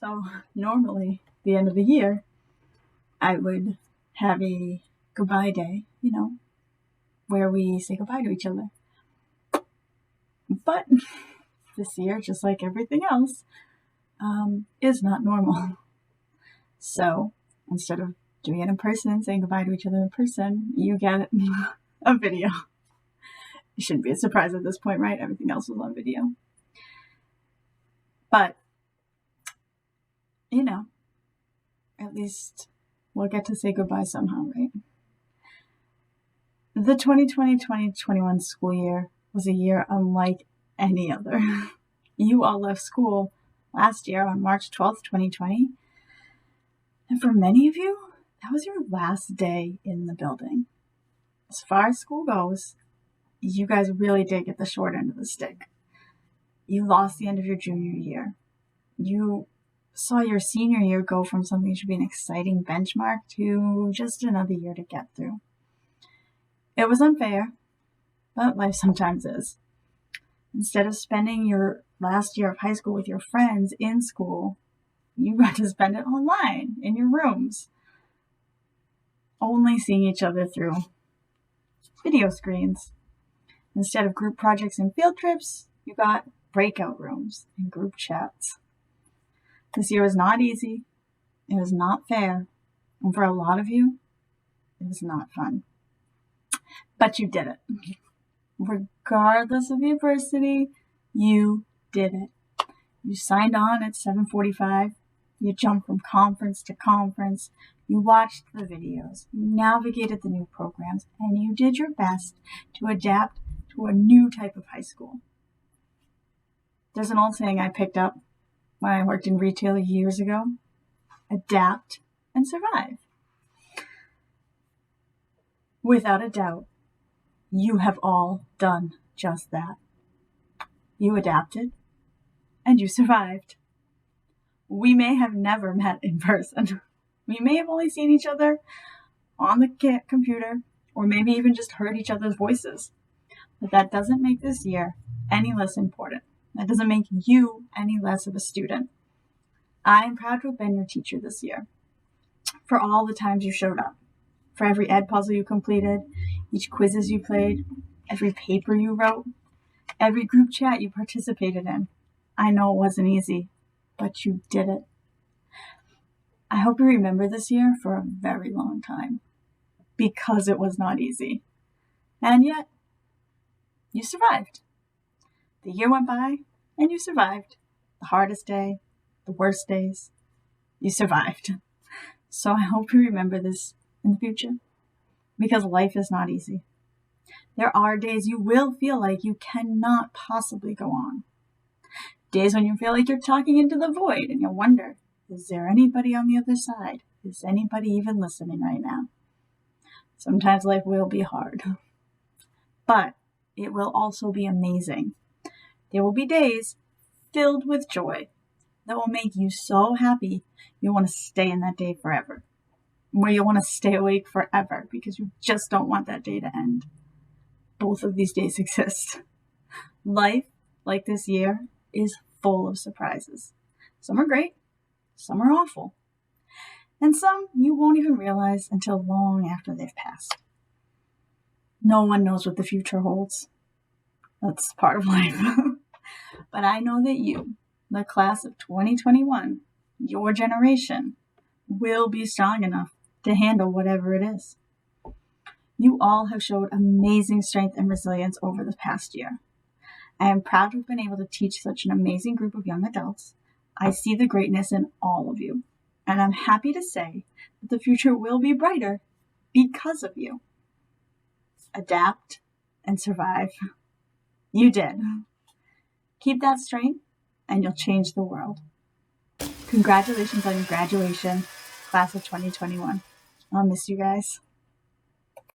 So normally, the end of the year, I would have a goodbye day, where we say goodbye to each other. But this year, just like everything else, is not normal. So instead of doing it in person and saying goodbye to each other in person, you get a video. It shouldn't be a surprise at this point, right? Everything else was on video. But, at least we'll get to say goodbye somehow, right? The 2020-2021 school year was a year unlike any other. You all left school last year on March 12th, 2020. And for many of you, that was your last day in the building. As far as school goes, you guys really did get the short end of the stick. You lost the end of your junior year. You saw your senior year go from something that should be an exciting benchmark to just another year to get through. It was unfair, but life sometimes is. Instead of spending your last year of high school with your friends in school, you got to spend it online in your rooms, only seeing each other through video screens. Instead of group projects and field trips, you got breakout rooms and group chats. This year was not easy. It was not fair. And for a lot of you, it was not fun. But you did it. Regardless of the adversity, you did it. You signed on at 7:45. You jumped from conference to conference. You watched the videos. You navigated the new programs. And you did your best to adapt to a new type of high school. There's an old saying I picked up when I worked in retail years ago. Adapt and survive. Without a doubt, you have all done just that. You adapted and you survived. We may have never met in person. We may have only seen each other on the computer or maybe even just heard each other's voices. But that doesn't make this year any less important. That doesn't make you any less of a student. I am proud to have been your teacher this year. For all the times you showed up. For every ed puzzle you completed, each quizzes you played, every paper you wrote, every group chat you participated in. I know it wasn't easy, but you did it. I hope you remember this year for a very long time, because it was not easy. And yet, you survived. The year went by, and you survived. The hardest day, the worst days, you survived. So I hope you remember this in the future, because life is not easy. There are days you will feel like you cannot possibly go on. Days when you feel like you're talking into the void and you wonder, is there anybody on the other side? Is anybody even listening right now? Sometimes life will be hard, but it will also be amazing. There will be days filled with joy that will make you so happy you want to stay in that day forever. Where you want to stay awake forever because you just don't want that day to end. Both of these days exist. Life, like this year, is full of surprises. Some are great, some are awful, and some you won't even realize until long after they've passed. No one knows what the future holds. That's part of life. But I know that you, the class of 2021, your generation, will be strong enough to handle whatever it is. You all have showed amazing strength and resilience over the past year. I am proud to have been able to teach such an amazing group of young adults. I see the greatness in all of you, and I'm happy to say that the future will be brighter because of you. Adapt and survive. You did. Keep that strength, and you'll change the world. Congratulations on your graduation, class of 2021. I'll miss you guys.